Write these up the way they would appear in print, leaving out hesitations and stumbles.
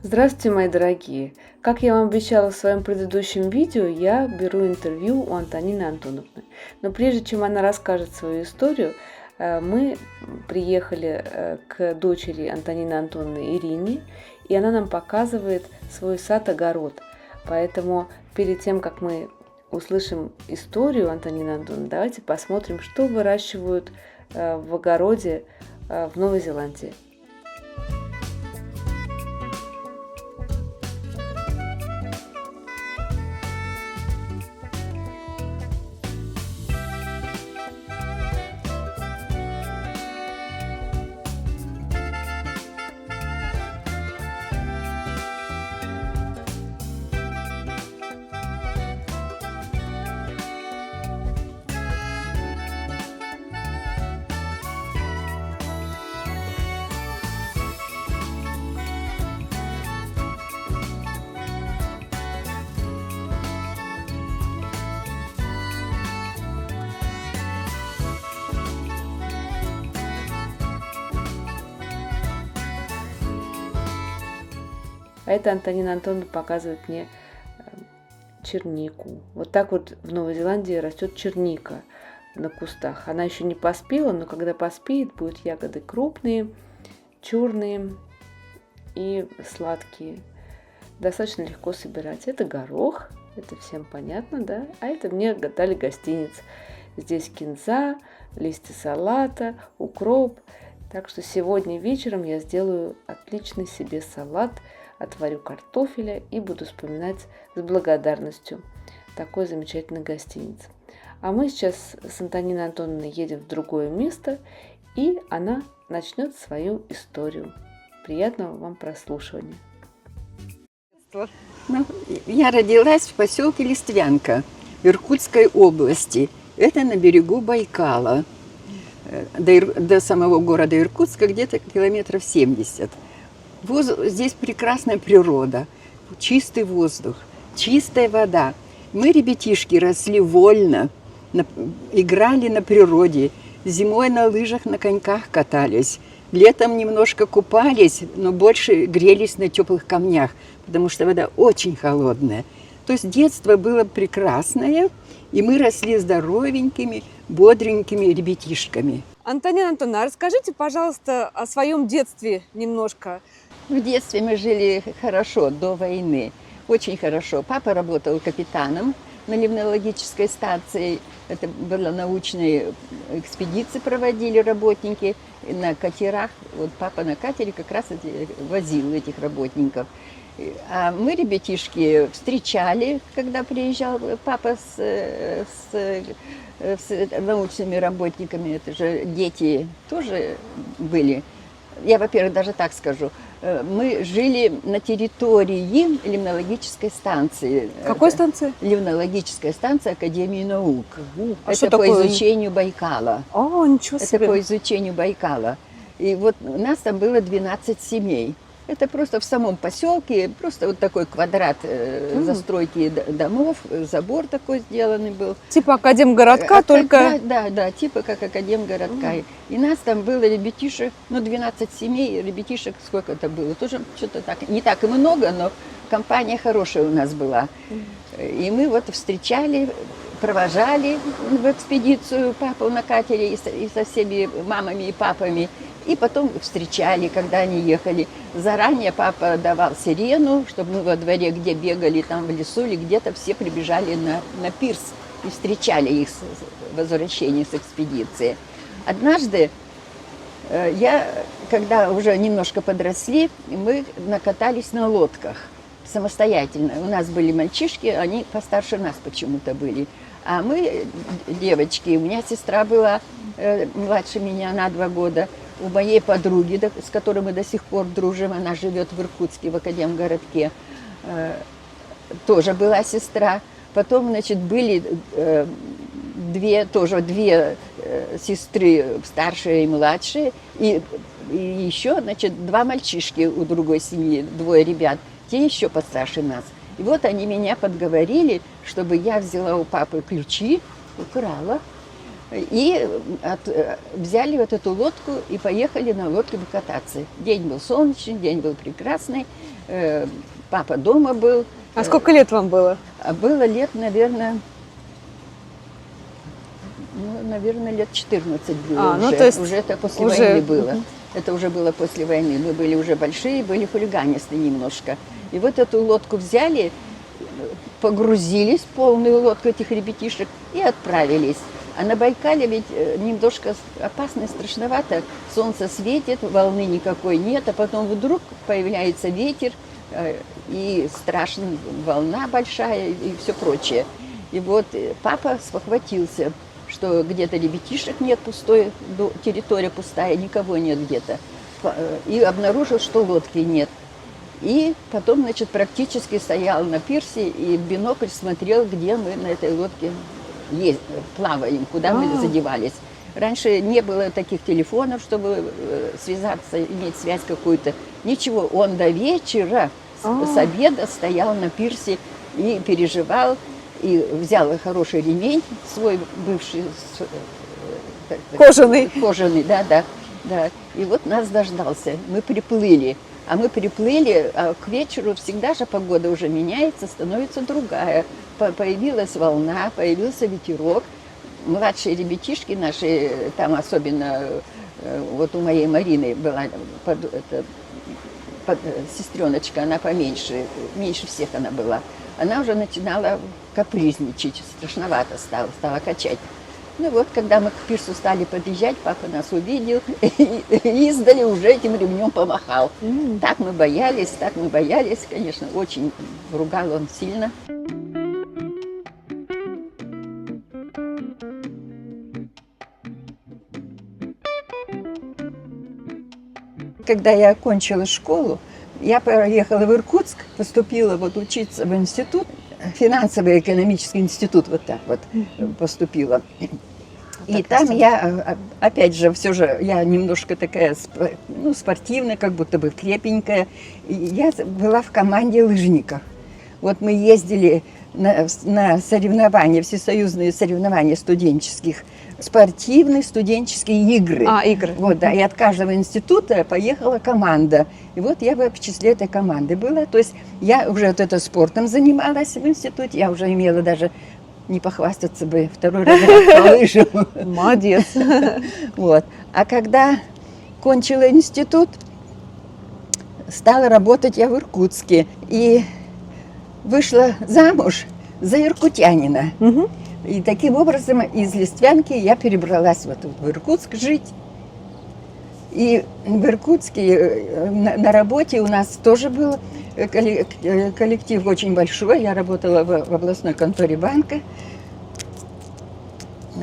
Здравствуйте, мои дорогие! Как я вам обещала в своем предыдущем видео, я беру интервью у Антонины Антоновны. Но прежде чем она расскажет свою историю, мы приехали к дочери Антонины Антоновны Ирине, и она нам показывает свой сад-огород. Поэтому перед тем, как мы услышим историю Антонины Антоновны, давайте посмотрим, что выращивают в огороде в Новой Зеландии. А это Антонина Антоновна показывает мне чернику. Вот так вот в Новой Зеландии растет черника на кустах. Она еще не поспела, но когда поспеет, будут ягоды крупные, черные и сладкие. Достаточно легко собирать. Это горох, это всем понятно, да? А это мне дали гостиниц. Здесь кинза, листья салата, укроп. Так что сегодня вечером я сделаю отличный себе салат, отварю картофеля и буду вспоминать с благодарностью такой замечательной гостиницы. А мы сейчас с Антониной Антоновной едем в другое место, и она начнет свою историю. Приятного вам прослушивания. Я родилась в поселке Листвянка Иркутской области. Это на берегу Байкала. До самого города Иркутска где-то километров 70. Здесь прекрасная природа, чистый воздух, чистая вода. Мы, ребятишки, росли вольно, играли на природе, зимой на лыжах, на коньках катались, летом немножко купались, но больше грелись на теплых камнях, потому что вода очень холодная. То есть детство было прекрасное, и мы росли здоровенькими, бодренькими ребятишками. Антонина Антоновна, расскажите, пожалуйста, о своем детстве немножко. В детстве мы жили хорошо, до войны, очень хорошо. Папа работал капитаном на ливнологической станции. Это было научные экспедиции проводили работники на катерах. Вот папа на катере как раз возил этих работников. А мы, ребятишки, встречали, когда приезжал папа с научными работниками. Это же дети тоже были. Я, во-первых, даже так скажу. Мы жили на территории ливнологической станции. Какой станции? Ливнологическая станция Академии наук. Это по такое? Изучению Байкала. О, ничего себе. Это по изучению Байкала. И вот у нас там было 12 семей. Это просто в самом поселке, просто вот такой квадрат застройки домов, забор такой сделанный был. Типа Академгородка, только... Да, типа как Академгородка. И нас там было ребятишек, 12 семей, ребятишек сколько это было, тоже что-то так, не так и много, но компания хорошая у нас была. И мы вот встречали, провожали в экспедицию папу на катере и со всеми мамами и папами. И потом встречали, когда они ехали. Заранее папа давал сирену, чтобы мы во дворе, где бегали, там в лесу или где-то, все прибежали на пирс и встречали их с возвращением с экспедиции. Однажды когда уже немножко подросли, мы накатались на лодках самостоятельно. У нас были мальчишки, они постарше нас почему-то были. А мы, девочки, у меня сестра была младше меня на 2 года. У моей подруги, с которой мы до сих пор дружим, она живет в Иркутске, в Академгородке, тоже была сестра. Потом, значит, были две сестры, старшая и младшая. И и еще, значит, 2 мальчишки у другой семьи, 2 ребят, те еще постарше нас. И вот они меня подговорили, чтобы я взяла у папы ключи, украла, и взяли вот эту лодку и поехали на лодке покататься. День был солнечный, день был прекрасный, папа дома был. А сколько лет вам было? Было лет, наверное, лет 14 было уже. Ну, то есть уже это после войны было. Это уже было после войны. Мы были уже большие, были хулиганисты немножко. И вот эту лодку взяли, погрузились в полную лодку этих ребятишек и отправились. А на Байкале ведь немножко опасно и страшновато. Солнце светит, волны никакой нет, а потом вдруг появляется ветер, и страшная волна большая, и все прочее. И вот папа спохватился, что где-то ребятишек нет, территория пустая, никого нет где-то. И обнаружил, что лодки нет. И потом, значит, практически стоял на пирсе и в бинокль смотрел, где мы на этой лодке плаваем, куда мы задевались. Раньше не было таких телефонов, чтобы связаться, иметь связь какую-то. Ничего, он до вечера с обеда стоял на пирсе и переживал, и взял хороший ремень свой бывший, Кожаный. Кожаный, да. И вот нас дождался, мы приплыли. А мы приплыли, а к вечеру всегда же погода уже меняется, становится другая. Появилась волна, появился ветерок. Младшие ребятишки наши, там особенно вот у моей Марины была сестреночка, она поменьше, меньше всех она была. Она уже начинала капризничать, страшновато стала качать. Ну вот, когда мы к пирсу стали подъезжать, папа нас увидел и издали уже этим ремнем помахал. Так мы боялись, конечно, очень ругал он сильно. Когда я окончила школу, я поехала в Иркутск, поступила вот учиться в институт, финансовый экономический институт, вот так вот поступила. И там я, опять же, все же, я немножко такая, спортивная, как будто бы крепенькая. И я была в команде лыжников. Вот мы ездили на соревнования, всесоюзные соревнования студенческих, спортивные студенческие игры. Игры. Вот, да, и от каждого института поехала команда. И вот я в числе этой команды была. То есть я уже вот это спортом занималась в институте, я уже имела даже, не похвастаться бы, 2-й разряд по лыжам. Молодец. Вот. А когда кончила институт, стала работать я в Иркутске. И вышла замуж за иркутянина. И таким образом из Листвянки я перебралась вот в Иркутск жить. И в Иркутске на работе у нас тоже был коллектив очень большой. Я работала в областной конторе банка.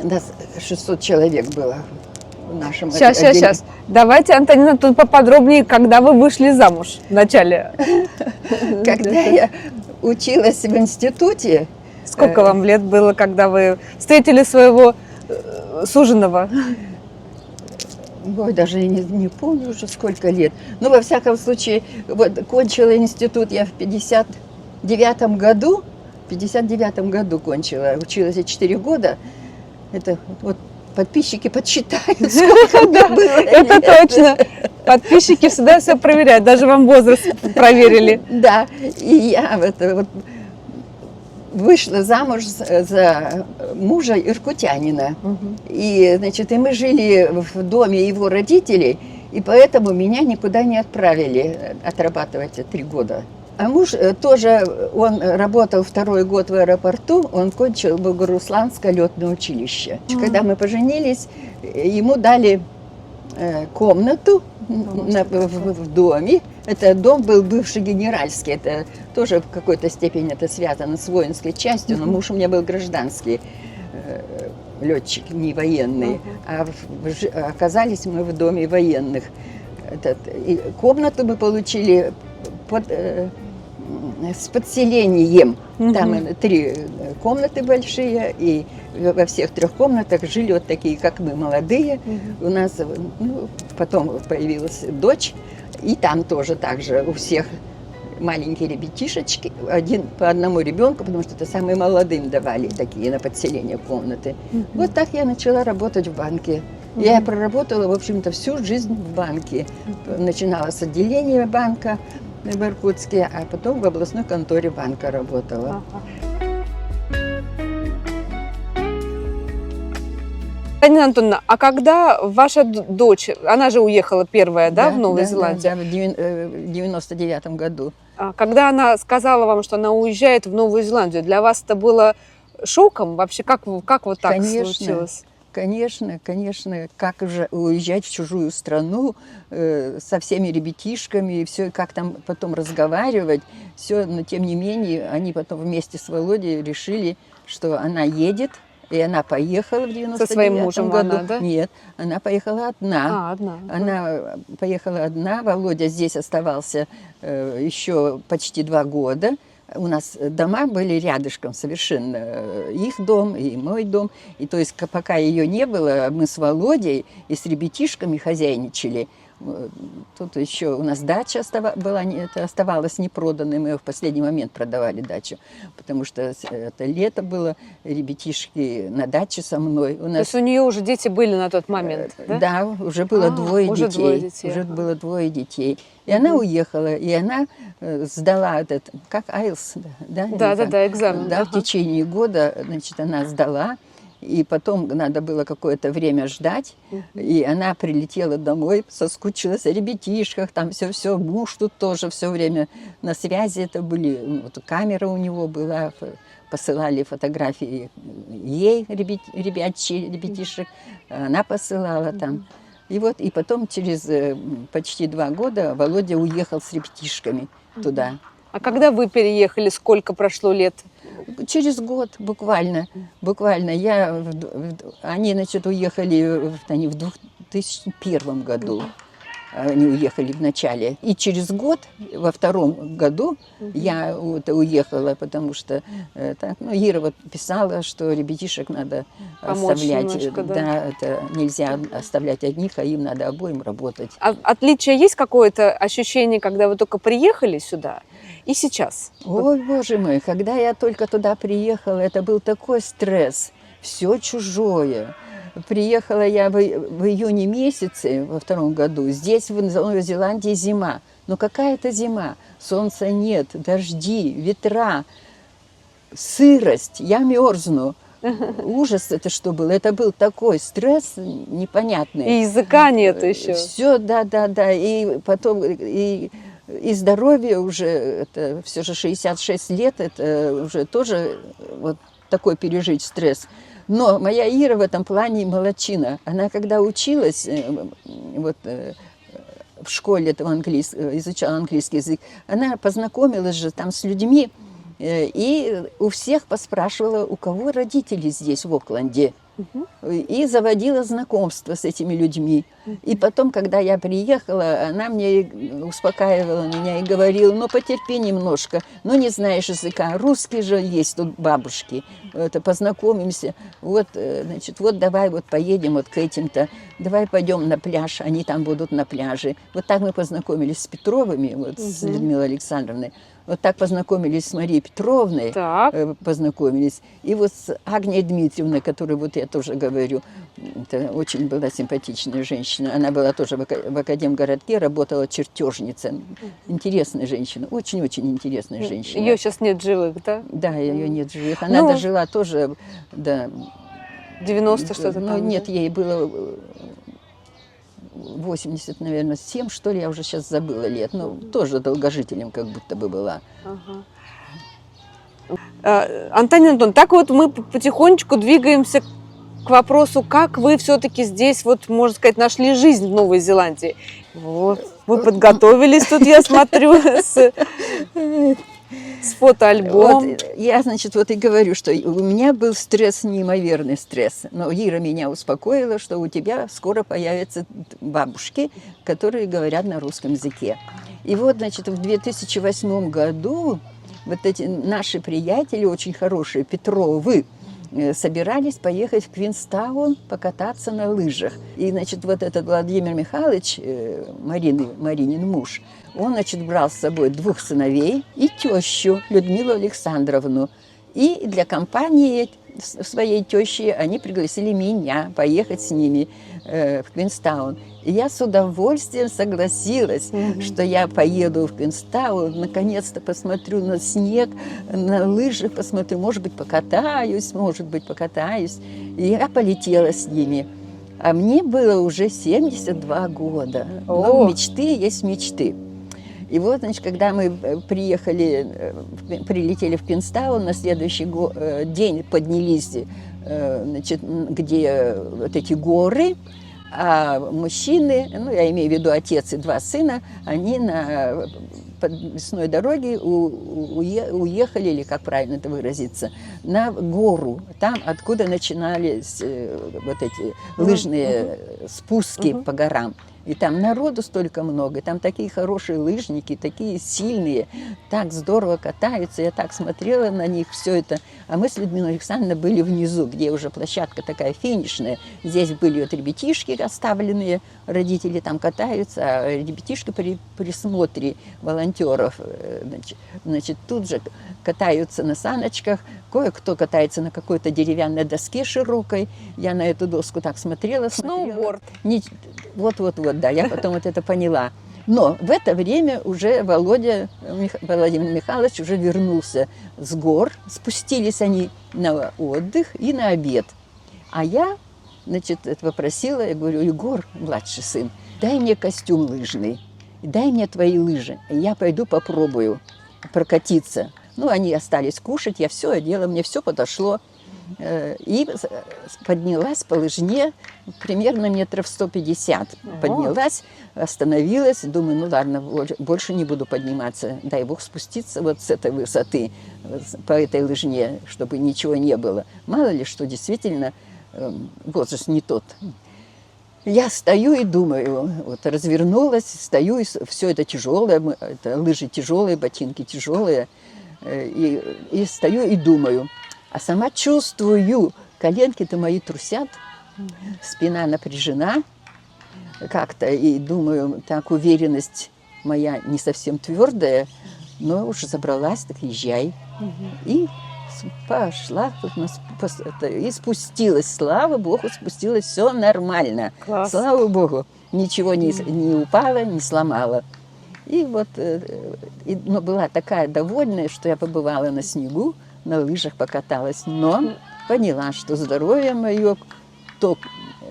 Нас 600 человек было в нашем отделе. Сейчас. Давайте, Антонина, тут поподробнее, когда вы вышли замуж в начале. Когда я училась в институте. Сколько вам лет было, когда вы встретили своего суженого? Ой, даже я не помню уже сколько лет. Но во всяком случае, вот кончила институт я в 59-м году. В 59-м году кончила. Училась я 4 года. Это вот подписчики подсчитают, сколько было. Это точно. Подписчики всегда все проверяют. Даже вам возраст проверили. Да. И я вот вышла замуж за мужа иркутянина. И, значит, и мы жили в доме его родителей, и поэтому меня никуда не отправили отрабатывать 3 года. А муж тоже, он работал 2-й год в аэропорту, он кончил Богорусланское летное училище. Когда мы поженились, ему дали комнату в доме. Это дом был бывший генеральский, это тоже в какой-то степени это связано с воинской частью, но муж у меня был гражданский летчик, не военный, а оказались мы в доме военных. И комнату мы получили с подселением. Мгм. Там 3 комнаты большие, и во всех 3 комнатах жили вот такие, как мы, молодые. У нас, ну, потом появилась дочь, и там тоже так же у всех маленькие ребятишечки, по одному ребенку, потому что это самым молодым давали такие на подселение комнаты. Вот так я начала работать в банке. Я проработала, в общем-то, всю жизнь в банке. Начинала с отделения банка в Иркутске, а потом в областной конторе банка работала. Танина Антоновна, а когда ваша дочь, она же уехала первая, да, в Новую Зеландию? Да, в 99-м году. Когда она сказала вам, что она уезжает в Новую Зеландию, для вас это было шоком? Вообще, как вот так случилось? Конечно, как же уезжать в чужую страну со всеми ребятишками, и все, как там потом разговаривать, все, но тем не менее, они потом вместе с Володей решили, что она едет, и она поехала в 99-м Со своим мужем году. она, да? Нет, она поехала одна. Одна. Она поехала одна, Володя здесь оставался еще почти 2 года. У нас дома были рядышком совершенно, их дом и мой дом. И то есть пока ее не было, мы с Володей и с ребятишками хозяйничали. Тут еще у нас дача оставалась непроданной, мы ее в последний момент продавали дачу, потому что это лето было, ребятишки на даче со мной. То есть у нее уже дети были на тот момент, да? Да, уже было 2 уже детей. 2 детей. Уже было 2 детей. И она уехала, и она сдала этот, как IELTS, да? Да, экзамен. Да, в течение года, значит, она сдала. И потом надо было какое-то время ждать, и она прилетела домой, соскучилась о ребятишках, там все, муж тут тоже все время на связи это были, вот камера у него была, посылали фотографии ей, ребятишек, она посылала там. И вот, и потом через почти 2 года Володя уехал с ребятишками туда. А когда вы переехали, сколько прошло лет? Через год буквально. Они, значит, уехали они в 2001 году. Они уехали в начале. И через год, во 2-м году, я вот уехала, потому что Ира вот писала, что ребятишек надо оставлять. Немножко, да, это нельзя оставлять одних, а им надо обоим работать. А отличие есть какое-то ощущение, когда вы только приехали сюда и сейчас? Ой, боже мой, когда я только туда приехала, это был такой стресс, все чужое. Приехала я в июне месяце во 2-м году. Здесь, в Новой Зеландии, зима. Но какая это зима? Солнца нет, дожди, ветра, сырость. Я мерзну. Ужас это что было? Это был такой стресс непонятный. И языка нет еще. Все, да. И потом... И здоровье уже, это все же 66 лет, это уже тоже вот такой пережить стресс. Но моя Ира в этом плане молодчина. Она когда училась вот, в школе изучала английский язык, она познакомилась же там с людьми и у всех поспрашивала, у кого родители здесь, в Окленде. И заводила знакомство с этими людьми. И потом, когда я приехала, она мне успокаивала меня и говорила, ну, потерпи немножко, ну, не знаешь языка, русские же есть тут бабушки, это, познакомимся, вот, значит, вот давай вот поедем вот к этим-то, давай пойдем на пляж, они там будут на пляже. Вот так мы познакомились с Петровыми, вот, с Людмилой Александровной. Вот так познакомились с Марией Петровной, познакомились. И вот с Агнией Дмитриевной, которой вот я тоже говорю, это очень была симпатичная женщина. Она была тоже в Академгородке, работала чертежницей. Интересная женщина, очень-очень интересная женщина. Ее сейчас нет живых, да? Да, ее нет живых. Она дожила тоже, да. 90 что-то там? Ну, нет, ей было 80, наверное, 7, что ли, я уже сейчас забыла лет. Но тоже долгожителем как будто бы была. Антонина Антоновна, так вот мы потихонечку двигаемся к вопросу, как вы все-таки здесь, вот, можно сказать, нашли жизнь в Новой Зеландии. Вот, вы подготовились тут, я смотрю, с фотоальбомом. Вот, я, значит, вот и говорю, что у меня был стресс, неимоверный стресс. Но Ира меня успокоила, что у тебя скоро появятся бабушки, которые говорят на русском языке. И вот, значит, в 2008 году вот эти наши приятели, очень хорошие, Петровы, собирались поехать в Квинстаун покататься на лыжах. И, значит, вот этот Владимир Михайлович, Маринин муж, он, значит, брал с собой 2 сыновей и тещу Людмилу Александровну. И для компании своей тещи они пригласили меня поехать с ними в Квинстаун. И я с удовольствием согласилась, что я поеду в Квинстаун, наконец-то посмотрю на снег, на лыжи посмотрю, может быть, покатаюсь. И я полетела с ними. А мне было уже 72 года. Но мечты есть мечты. И вот, значит, когда мы прилетели в Квинстаун, на следующий день поднялись, значит, где вот эти горы, а мужчины, ну, я имею в виду отец и 2 сына, они на подвесной дороге уехали, или как правильно это выразиться, на гору, там, откуда начинались вот эти лыжные спуски по горам. И там народу столько много, там такие хорошие лыжники, такие сильные, так здорово катаются. Я так смотрела на них, все это. А мы с Людмилой Александровной были внизу, где уже площадка такая финишная. Здесь были вот ребятишки оставленные, родители там катаются, а ребятишки при присмотре волонтеров, значит, тут же катаются на саночках. Кое-кто катается на какой-то деревянной доске широкой. Я на эту доску так смотрела. Сноуборд. Вот, да, я потом вот это поняла. Но в это время уже Владимир Михайлович уже вернулся с гор. Спустились они на отдых и на обед. А я, значит, попросила, я говорю: Егор, младший сын, дай мне костюм лыжный, дай мне твои лыжи, и я пойду попробую прокатиться. Ну, они остались кушать, я все одела, мне все подошло. И поднялась по лыжне примерно метров 150. Поднялась, остановилась, думаю, ну ладно, больше не буду подниматься. Дай Бог спуститься вот с этой высоты, по этой лыжне, чтобы ничего не было. Мало ли, что действительно возраст не тот. Я стою и думаю, вот развернулась, стою, и все это тяжелое, это лыжи тяжелые, ботинки тяжелые, и стою и думаю. А сама чувствую, коленки-то мои трусят, спина напряжена как-то, и думаю, так, уверенность моя не совсем твердая, но уже забралась, так езжай. И пошла, и спустилась, слава Богу, спустилась, все нормально. Класс. Слава Богу, ничего не упало, не сломало. И вот, но была такая довольная, что я побывала на снегу, на лыжах покаталась, но поняла, что здоровье мое, то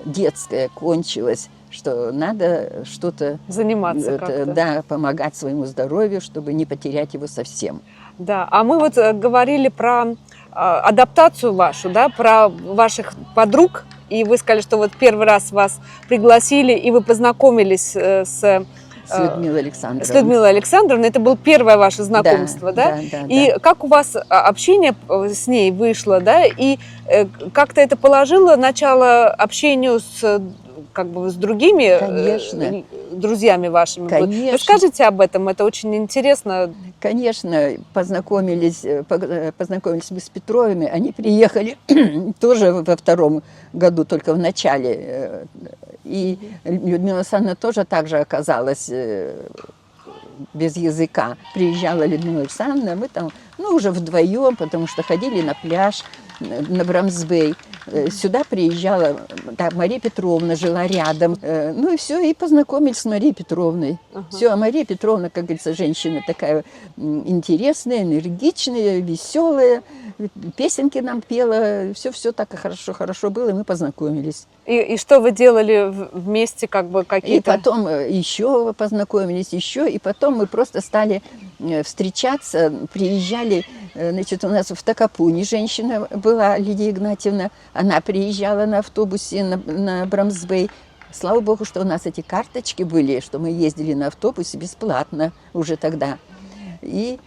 детское, кончилось, что надо что-то заниматься как-то. Да, помогать своему здоровью, чтобы не потерять его совсем. Да, а мы вот говорили про адаптацию вашу, да, про ваших подруг, и вы сказали, что вот первый раз вас пригласили, и вы познакомились с Людмилой Александровной. С Людмилой Александровной. Это было первое ваше знакомство, да? Да. И как у вас общение с ней вышло, да? И как-то это положило начало общению с, как бы, с другими друзьями вашими? Конечно. Расскажите об этом, это очень интересно. Конечно, познакомились мы с Петровыми. Они приехали тоже во 2-м году, только в начале. И Людмила Александровна тоже так же оказалась без языка. Приезжала Людмила Александровна, мы там, ну, уже вдвоем, потому что ходили на пляж, на Брамсбей. Сюда приезжала, да, Мария Петровна жила рядом. Ну и все, и познакомились с Марией Петровной. Все, а Мария Петровна, как говорится, женщина такая интересная, энергичная, веселая. Песенки нам пела, все так хорошо было, и мы познакомились. И что вы делали вместе, как бы, какие-то... И потом еще познакомились, и потом мы просто стали встречаться, приезжали, значит, у нас в Токапуне женщина была, Лидия Игнатьевна, она приезжала на автобусе на Брамсбей. Слава Богу, что у нас эти карточки были, что мы ездили на автобусе бесплатно уже тогда. И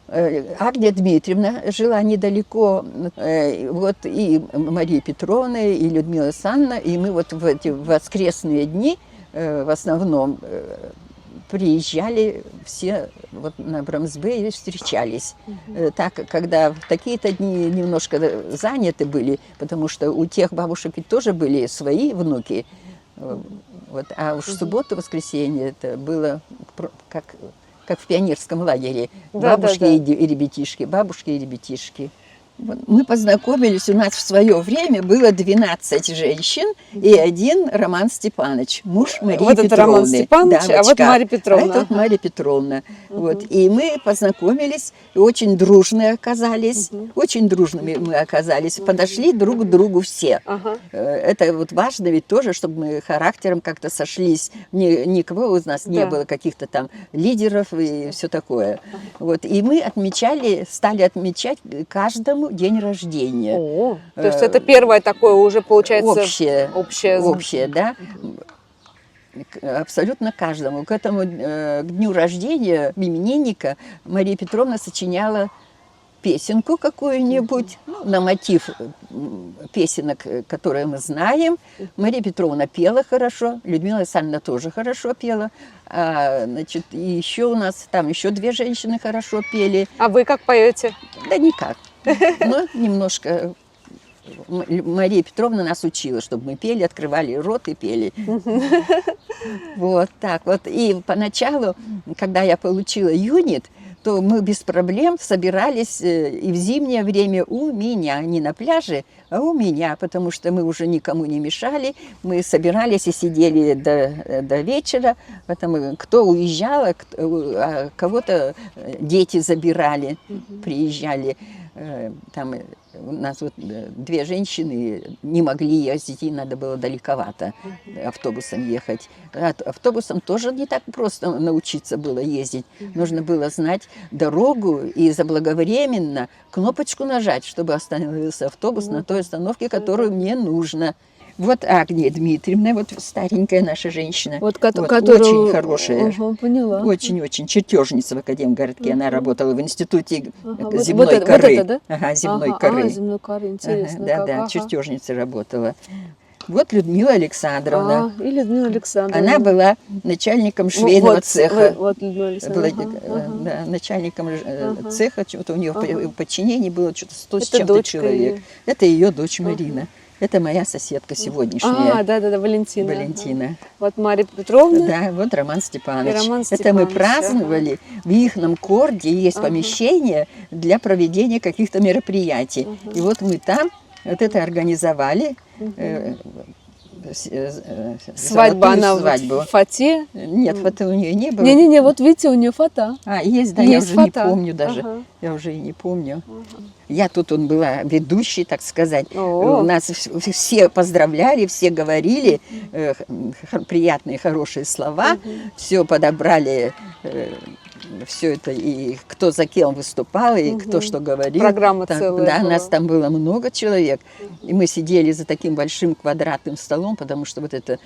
Агния Дмитриевна жила недалеко, вот, и Мария Петровна, и Людмила Александровна, и мы вот в эти воскресные дни в основном приезжали все вот на Брамсбее и встречались. Так, когда в такие-то дни немножко заняты были, потому что у тех бабушек ведь тоже были свои внуки. Вот, а уж в субботу, воскресенье это было как в пионерском лагере. Бабушки и ребятишки, бабушки и ребятишки. Мы познакомились, у нас в свое время было 12 женщин и один Роман Степанович, муж Марии Петровны. Вот это Роман Степанович, а вот Мария Петровна. А это вот Мария Петровна. Вот. И мы познакомились, и очень дружные оказались, очень дружными мы оказались, подошли друг к другу все. Это вот важно ведь тоже, чтобы мы характером как-то сошлись. Никого из нас не было каких-то там лидеров и все такое. Вот. И мы стали отмечать каждому день рождения. О, то есть это первое такое уже получается общее, да. Абсолютно каждому. К дню рождения именинника Мария Петровна сочиняла песенку какую-нибудь, на мотив песенок, которые мы знаем. Мария Петровна пела хорошо, Людмила Александровна тоже хорошо пела. Значит, и еще у нас там еще 2 женщины хорошо пели. А вы как поете? Да никак. Но немножко Мария Петровна нас учила, чтобы мы пели, открывали рот и пели. Вот так вот. И поначалу, когда я получила юнит, то мы без проблем собирались и в зимнее время у меня, не на пляже, а у меня, потому что мы уже никому не мешали. Мы собирались и сидели до вечера, потому кто уезжал, а кого-то дети забирали, приезжали. Там у нас вот 2 женщины не могли ездить, и надо было далековато автобусом ехать. Автобусом тоже не так просто научиться было ездить. Нужно было знать дорогу и заблаговременно кнопочку нажать, чтобы остановился автобус на той остановке, которую мне нужно. Вот Агния Дмитриевна, вот старенькая наша женщина. Вот, которая очень хорошая. Поняла. Очень-очень. Чертежница в Академгородке. Она работала в институте земной коры. Вот это, да? Ага, земной коры. Земной коры, интересно. Да, чертежница работала. Вот Людмила Александровна. И Людмила Александровна. Она была начальником швейного цеха. Вот Людмила Александровна. Начальником цеха. У нее в подчинении было что-то 100 с Это чем-то дочка человек. ее. Это ее дочь Марина. Это моя соседка сегодняшняя. Да, Валентина. Валентина. Вот Мария Петровна. Да, вот Роман Степанович. Роман Это мы Степанович, праздновали. В ихном корде есть помещение для проведения каких-то мероприятий. И вот мы там вот это организовали. Свадьба, она свадьбу. в фате. Нет, фото у нее не было. Не-не-не, вот видите, у нее фата. Есть, да, Есть я уже фото. не помню даже. Я уже и не помню. Я тут была ведущей, так сказать. Нас все поздравляли, все говорили приятные, хорошие слова. Все подобрали, все это, и кто за кем выступал, и кто что говорил. Программа целая Да, была. нас там было много человек. И мы сидели за таким большим квадратным столом, потому что вот эта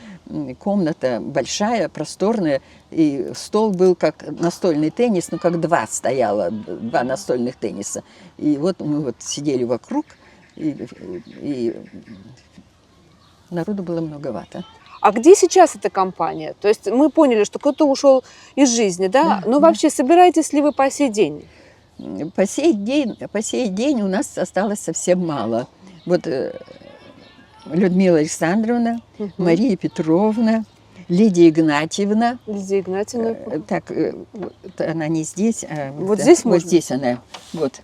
комната большая, просторная, и стол был как настольный теннис, как 2 стояло, 2 настольных тенниса. И вот мы вот сидели вокруг, и народу было многовато. А где сейчас эта компания? То есть мы поняли, что кто-то ушел из жизни, да? Но вообще собираетесь ли вы по сей день? По сей день у нас осталось совсем мало. Вот Людмила Александровна, Мария Петровна, Лидия Игнатьевна. Лидия Игнатьевна. Так, она не здесь, а вот здесь можно? Вот здесь она. Вот.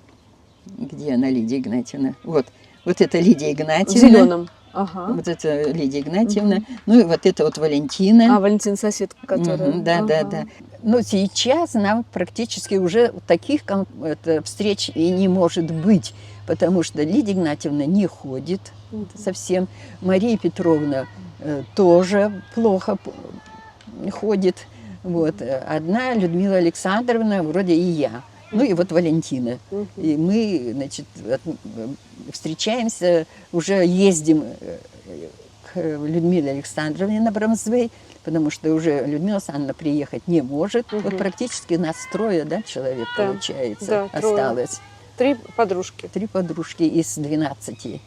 Где она, Лидия Игнатьевна? Вот это Лидия Игнатьевна. В зеленом. Вот это Лидия Игнатьевна. Ну и вот это вот Валентина. Валентина соседка, которая. Да. Но сейчас нам практически уже таких встреч и не может быть, потому что Лидия Игнатьевна не ходит совсем. Мария Петровна тоже плохо ходит. Вот. Одна Людмила Александровна, вроде и я. Ну и вот Валентина. И мы, значит, встречаемся, уже ездим к Людмиле Александровне на Брамсбей, потому что уже Людмила Александровна приехать не может. Вот практически нас 3, да, человек, получается, осталось. 3 подружки. 3 подружки из 12.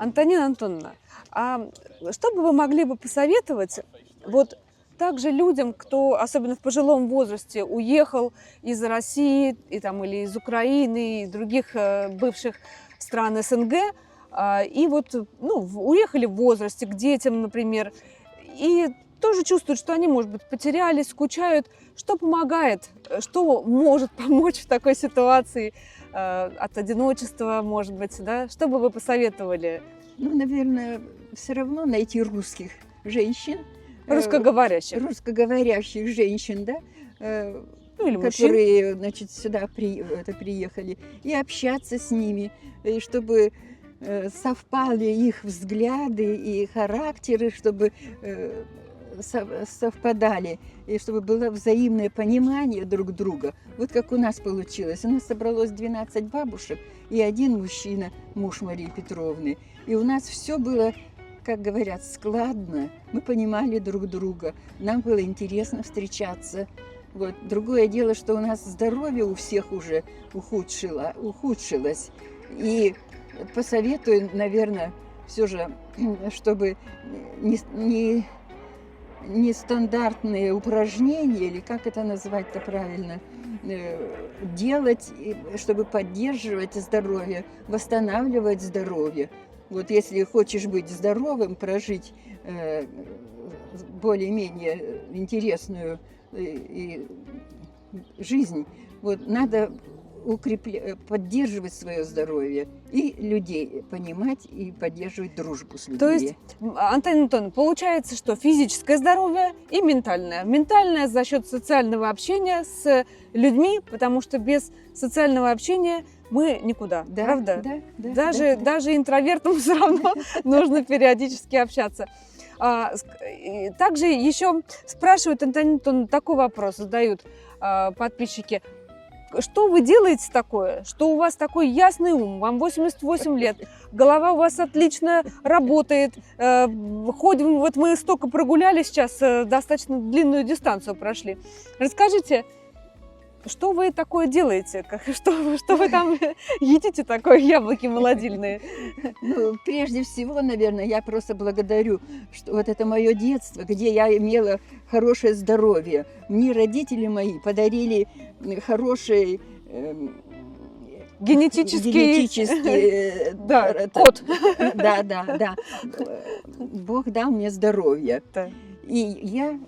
Антонина Антоновна, а что бы вы могли бы посоветовать вот также людям, кто, особенно в пожилом возрасте, уехал из России и, там, или из Украины, и других бывших стран СНГ, и вот уехали в возрасте к детям, например, и тоже чувствуют, что они, может быть, потерялись, скучают. Что помогает, что может помочь в такой ситуации от одиночества, может быть, да? Что бы вы посоветовали? Ну, наверное, все равно найти русских женщин. Русскоговорящих женщин, да, или которые, значит, сюда приехали, и общаться с ними, и чтобы совпали их взгляды и характеры, чтобы совпадали, и чтобы было взаимное понимание друг друга. Вот как у нас получилось. У нас собралось 12 бабушек и один мужчина, муж Марии Петровны. И у нас все было, как говорят, складно. Мы понимали друг друга. Нам было интересно встречаться. Вот. Другое дело, что у нас здоровье у всех уже ухудшилось. И посоветую, наверное, все же, чтобы нестандартные упражнения, или как это назвать-то правильно, делать, чтобы поддерживать здоровье, восстанавливать здоровье. Вот если хочешь быть здоровым, прожить более-менее интересную жизнь, вот надо поддерживать свое здоровье и людей понимать и поддерживать дружбу с людьми. То есть, Антонина Антоновна, получается, что физическое здоровье и ментальное. Ментальное за счет социального общения с людьми, потому что без социального общения мы никуда, да, правда? Да, даже интровертам все равно нужно периодически общаться. Также еще спрашивают, Антонина Антоновна, такой вопрос задают подписчики. Что вы делаете такое, что у вас такой ясный ум, вам 88 лет, голова у вас отлично работает, ходим, вот мы столько прогуляли сейчас, достаточно длинную дистанцию прошли. Расскажите, что вы такое делаете, что вы там едите такое, яблоки молодильные? Ну, прежде всего, наверное, я просто благодарю, что вот это мое детство, где я имела хорошее здоровье. Мне родители мои подарили хороший генетический код. Да. Бог дал мне здоровье. Да. И я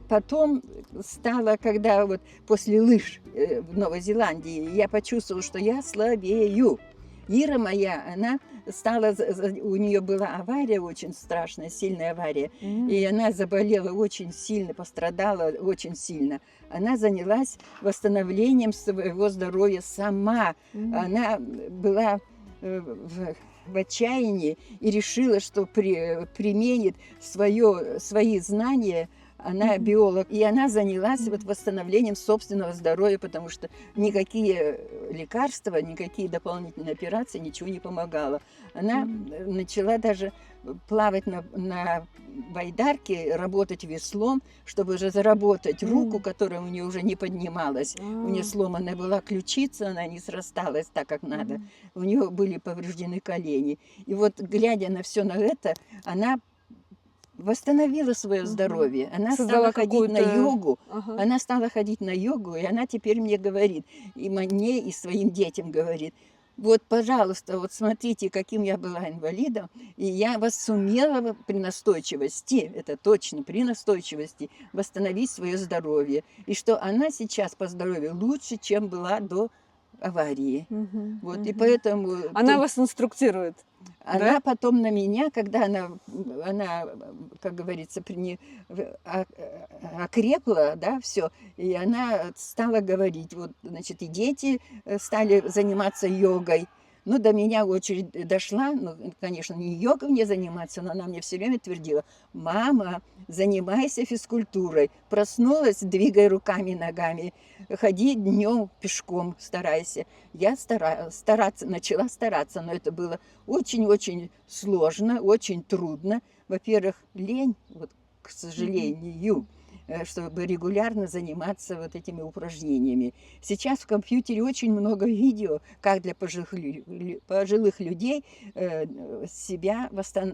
потом стала, когда вот после лыж в Новой Зеландии, я почувствовала, что я слабею. Ира моя, она стала, у нее была авария очень страшная, сильная авария, и она заболела очень сильно, пострадала очень сильно. Она занялась восстановлением своего здоровья сама. Она была в отчаянии и решила, что применит свои знания. Она биолог, и она занялась вот восстановлением собственного здоровья, потому что никакие лекарства, никакие дополнительные операции, ничего не помогало. Она начала даже плавать на байдарке, работать веслом, чтобы уже заработать руку, которая у нее уже не поднималась. У нее сломанная была ключица, она не срасталась так, как надо. У нее были повреждены колени. И вот, глядя на все на это, она восстановила свое здоровье. Она стала ходить на йогу. Она стала ходить на йогу, и она теперь мне говорит, и мне, и своим детям говорит: вот, пожалуйста, вот смотрите, каким я была инвалидом, и я вас сумела при настойчивости, это точно, при настойчивости восстановить свое здоровье. И что она сейчас по здоровью лучше, чем была до аварии. Вот, и поэтому... Она вас инструктирует. Она да? потом на меня, когда она как говорится, окрепла, да, все, и она стала говорить, вот, значит, и дети стали заниматься йогой. Ну, до меня очередь дошла, ну, конечно, не йогой мне заниматься, но она мне все время твердила: мама, занимайся физкультурой, проснулась, двигай руками, ногами, ходи днем пешком, старайся. Я начала стараться, но это было очень-очень сложно, очень трудно. Во-первых, лень, вот, к сожалению, чтобы регулярно заниматься вот этими упражнениями. Сейчас в компьютере очень много видео, как для пожилых людей себя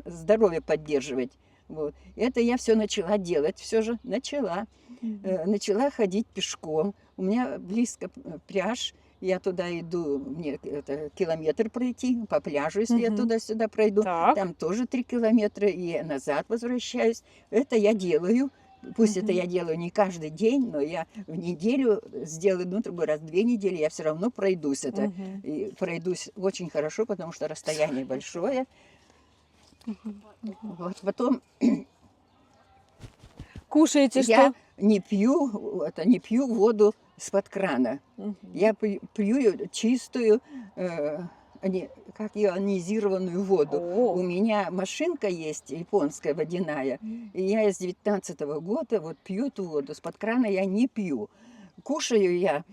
здоровье поддерживать. Вот. Это я все начала делать, все же начала. Начала ходить пешком. У меня близко пляж. Я туда иду, мне это километр пройти по пляжу, если я туда-сюда пройду. Так. Там тоже 3 километра, и я назад возвращаюсь. Это я делаю. Пусть это я делаю не каждый день, но я в неделю сделаю, ну, другой раз, 2 недели, я все равно пройдусь это. И пройдусь очень хорошо, потому что расстояние большое. Вот, потом Кушаете я что? не пью воду из-под крана. Я пью ее чистую, как ионизированную воду. У меня машинка есть, японская водяная, и я с 19-го года вот пью эту воду. Из-под крана я не пью. Кушаю я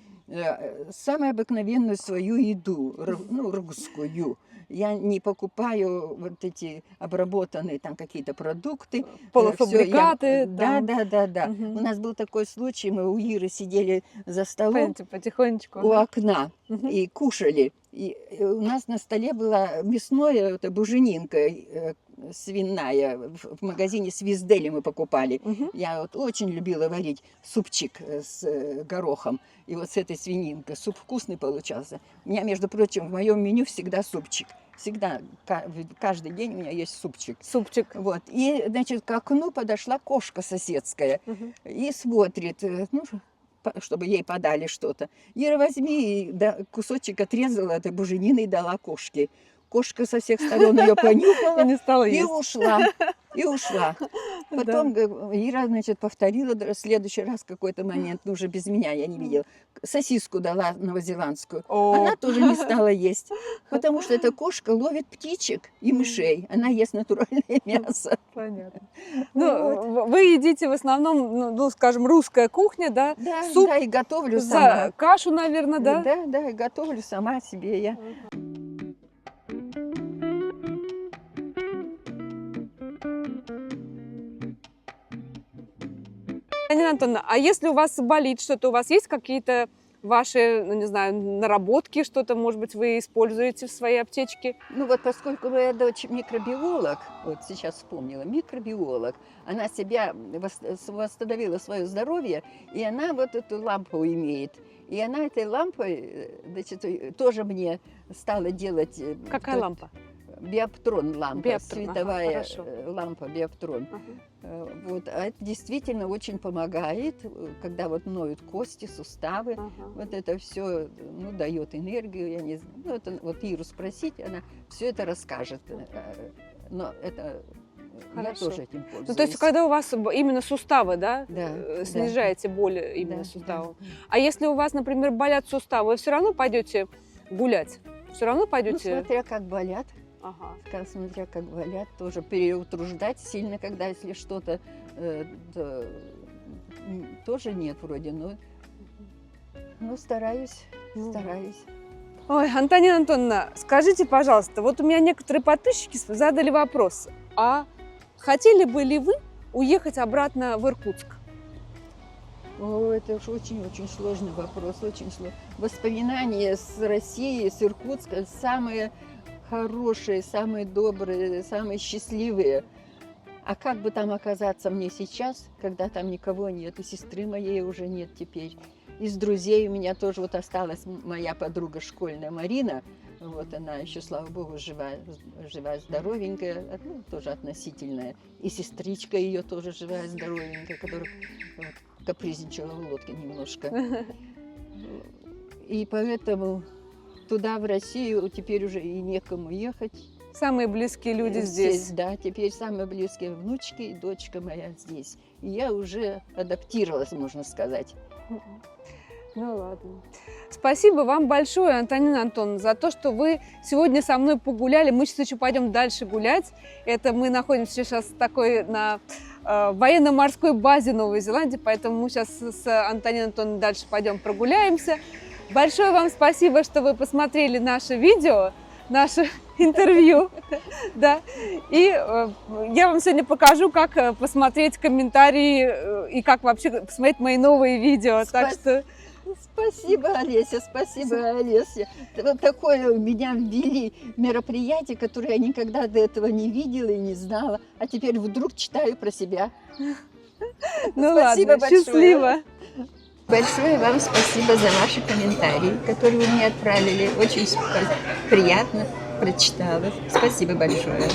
самую обыкновенную свою еду, ну, русскую. Я не покупаю вот эти обработанные там какие-то продукты. Полуфабрикаты. Да. У нас был такой случай, мы у Иры сидели за столом. Понимаете, потихонечку. У окна и кушали. И у нас на столе была мясное, это буженинка свиная. В магазине Свиздели мы покупали. Я вот очень любила варить супчик с горохом. И вот с этой свининкой. Суп вкусный получался. У меня, между прочим, в моем меню всегда супчик. Всегда, каждый день у меня есть супчик. Супчик. Вот. И, значит, к окну подошла кошка соседская и смотрит, ну, чтобы ей подали что-то. Ира, возьми, и кусочек отрезала этой буженины и дала кошке. Кошка со всех сторон ее понюхала Не стала и есть. ушла. Потом Ира, значит, повторила в следующий раз какой-то момент, ну, уже без меня, я не видела. Сосиску дала новозеландскую. Она тоже не стала есть, потому что эта кошка ловит птичек и мышей. Она ест натуральное мясо. Понятно. Ну, вы едите в основном, ну, скажем, русская кухня, да? Да, Суп да, и готовлю сама. кашу, наверное, да? Да, и готовлю сама себе я. Анна Антоновна, а если у вас болит что-то, у вас есть какие-то ваши, ну, не знаю, наработки, что-то, может быть, вы используете в своей аптечке? Ну вот поскольку моя дочь микробиолог, вот сейчас вспомнила, микробиолог, она себя восстановила свое здоровье, и она вот эту лампу имеет. И она этой лампой, значит, тоже мне стала делать... Какая лампа? Биоптрон лампа, Биоптрон, световая ага, лампа биоптрон. Вот, а это действительно очень помогает, когда вот ноют кости, суставы. Вот это все, ну, дает энергию. Я не знаю, ну, это вот Иру спросить, она все это расскажет. Но это я тоже этим пользуюсь. Ну, то есть, когда у вас именно суставы, да, Да, снижаете боль именно да, суставов. да. А если у вас, например, болят суставы, вы все равно пойдете гулять? Все равно Ну, пойдете? смотря как болят. Ага. Смотря как болят, тоже переутруждать сильно, когда если что-то тоже нет вроде, но стараюсь. Ой, Антонина Антоновна, скажите, пожалуйста, вот у меня некоторые подписчики задали вопрос, а хотели бы ли вы уехать обратно в Иркутск? О, это уж очень-очень сложный вопрос, очень сложный. Воспоминания с России, с Иркутска самые хорошие, самые добрые, самые счастливые. А как бы там оказаться мне сейчас, когда там никого нет, и сестры моей уже нет теперь. Из друзей у меня тоже вот осталась моя подруга школьная Марина. Вот она еще, слава богу, живая, здоровенькая, ну, тоже относительная. И сестричка ее тоже живая, здоровенькая, которая вот, капризничала в лодке немножко. И поэтому туда, в Россию, теперь уже и некому ехать. Самые близкие люди здесь. Да, теперь самые близкие внучки и дочка моя здесь. И я уже адаптировалась, можно сказать. Ну ладно. Спасибо вам большое, Антонина Антоновна, за то, что вы сегодня со мной погуляли. Мы сейчас еще пойдем дальше гулять. Это мы находимся сейчас такой на военно-морской базе Новой Зеландии, поэтому мы сейчас с Антониной Антоновной дальше пойдем прогуляемся. Большое вам спасибо, что вы посмотрели наше видео. наше интервью. Да. И я вам сегодня покажу, как посмотреть комментарии и как вообще посмотреть мои новые видео. Так что Спасибо, Олеся, спасибо, Олеся. Вот такое у меня ввели мероприятие, которое я никогда до этого не видела и не знала, а теперь вдруг читаю про себя. ну Спасибо ладно, большое. счастливо. Большое вам спасибо за ваши комментарии, которые вы мне отправили. Очень приятно прочитала. Спасибо большое.